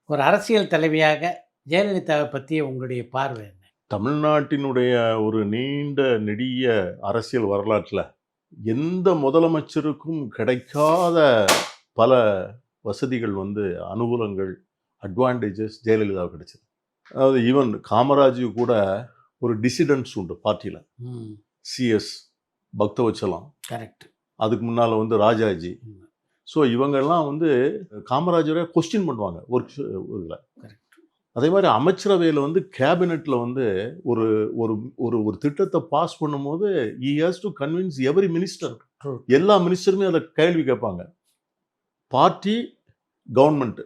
ஒரு அரசியல் தலைவியாக ஜெயலலிதாவை பத்தி உங்களுடைய பார்வை என்ன? தமிழ்நாட்டினுடைய ஒரு நீண்ட நெடிய அரசியல் வரலாற்றில, எந்த முதலமைச்சருக்கும் கிடைக்காத பல வசதிகள் அனுகூலங்கள், அட்வான்டேஜஸ் ஜெயலலிதாவுக்கு கிடைச்சது. அதாவது ஈவன் காமராஜுக்கு கூட ஒரு டிசிடென்ட்ஸ் உண்டு பார்ட்டியில. ம். C S, Bhaktavatsalam, correct. அதுக்கு முன்னால ராஜாஜி. ம். ஸோ இவங்கெல்லாம் காமராஜரை கொஸ்டின் பண்ணுவாங்க ஒரு இதில். கரெக்ட். அதே மாதிரி அமைச்சரவையில் கேபினெட்டில் ஒரு ஒரு ஒரு ஒரு திட்டத்தை பாஸ் பண்ணும்போது he has to convince every minister. True. எல்லா மினிஸ்டருமே அதை கேள்வி கேட்பாங்க. பார்ட்டி, கவர்மெண்ட்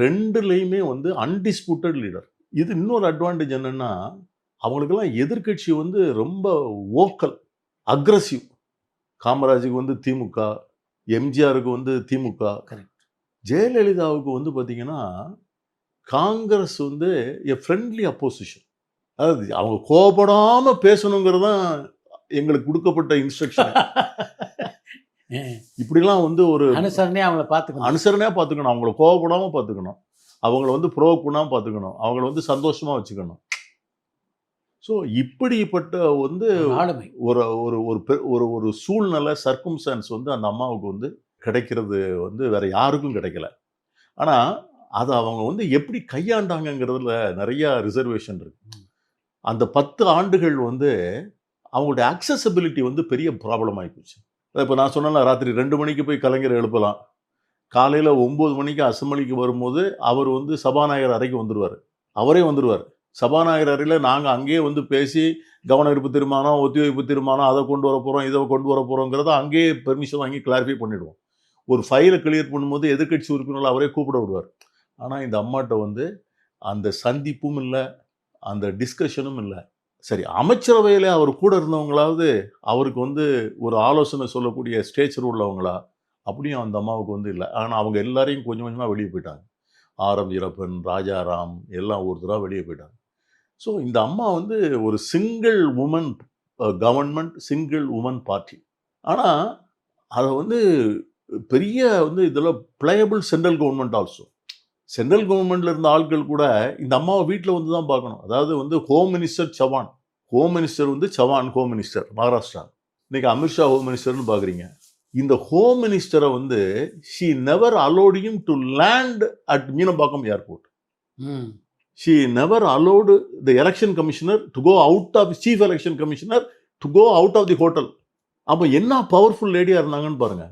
ரெண்டுலேயுமே அன்டிஸ்பியூட்டட் லீடர். இது இன்னொரு அட்வான்டேஜ் என்னன்னா, அவங்களுக்கெல்லாம் எதிர்க்கட்சி ரொம்ப வோக்கல், அக்ரஸிவ். காமராஜுக்கு திமுக, எம்ஜிஆருக்கு திமுக. கரெக்ட். ஜெயலலிதாவுக்கு பார்த்தீங்கன்னா காங்கிரஸ் எ ஃப்ரெண்ட்லி அப்போசிஷன். அதாவது அவங்க கோபப்படாம பேசணுங்கிறது தான் எங்களுக்கு கொடுக்கப்பட்ட இன்ஸ்ட்ரக்ஷன். இப்படிலாம் ஒரு அனுசரணையா அவங்கள பார்த்துக்கணும். அனுசரணையா பார்த்துக்கணும். அவங்கள கோபப்படாம பார்த்துக்கணும். அவங்கள ப்ரோவோக் பண்ணாம பார்த்துக்கணும். அவங்கள சந்தோஷமா வச்சுக்கணும். ஸோ இப்படிப்பட்ட ஆளுமை. ஒரு ஒரு ஒரு ஒரு ஒரு சூழ்நிலை, சர்க்கம்ஸ்டான்ஸ் அந்த அம்மாவுக்கு கிடைக்கிறது வேற யாருக்கும் கிடைக்கல. ஆனா அதை அவங்க எப்படி கையாண்டாங்கங்கிறதுல நிறைய ரிசர்வேஷன் இருக்கு. அந்த 10 ஆண்டுகள் அவங்களுடைய அக்சசபிலிட்டி பெரிய ப்ராப்ளம் ஆகிப்போச்சு. இப்போ நான் சொன்னேன்ல, ராத்திரி 2 மணிக்கு போய் கலைஞரை எழுப்பலாம், காலையில் 9 மணிக்கு அசெம்பிளிக்கு வரும்போது அவர் சபாநாயகர் அறைக்கு வந்துடுவார். அவரே வந்துடுவார். சபாநாயகர் அறையில் நாங்கள் அங்கேயே பேசி கவன ஈர்ப்பு தீர்மானம், ஒத்திவைப்பு தீர்மானம், அதை கொண்டு வர போகிறோம், இதை கொண்டு வர போகிறோங்கிறத அங்கேயே பெர்மிஷன் வாங்கி கிளாரிஃபை பண்ணிவிடுவோம். ஒரு ஃபைலை கிளியர் பண்ணும்போது எதிர்கட்சி உறுப்பினர்கள் அவரே கூப்பிட விடுவார். ஆனால் இந்த அம்மாட்ட அந்த சந்திப்பும் இல்லை, அந்த டிஸ்கஷனும் இல்லை. சரி, அமைச்சரவையில் அவர் கூட இருந்தவங்களாவது அவருக்கு ஒரு ஆலோசனை சொல்லக்கூடிய ஸ்டேச்சர் உள்ளவங்களா, அப்படியும் அந்த அம்மாவுக்கு இல்லை. ஆனால் அவங்க எல்லாரையும் கொஞ்சம் கொஞ்சமாக வெளியே போயிட்டாங்க. ஆரம் வீரப்பன், ராஜாராம் எல்லாம் ஒருத்தராக வெளியே போயிட்டாங்க. ஸோ இந்த அம்மா ஒரு single woman government, single woman party. ஆனால் அதை பெரிய இதில் playable central government also. Central கவர்மெண்ட்ல இருந்த ஆட்கள் கூட இந்த அம்மாவை வீட்டில் தான் பார்க்கணும். அதாவது home minister Chavan, home minister Chavan home minister Maharashtra. இன்னைக்கு அமித்ஷா ஹோம் மினிஸ்டர்னு பார்க்குறீங்க. இந்த ஹோம் மினிஸ்டரை she never allowed him to land at Meenambakkam airport. she never allowed the election commissioner to go out of, chief election commissioner to go out of the hotel. அப்போ என்ன powerful லேடியா இருந்தாங்கன்னு பாருங்க.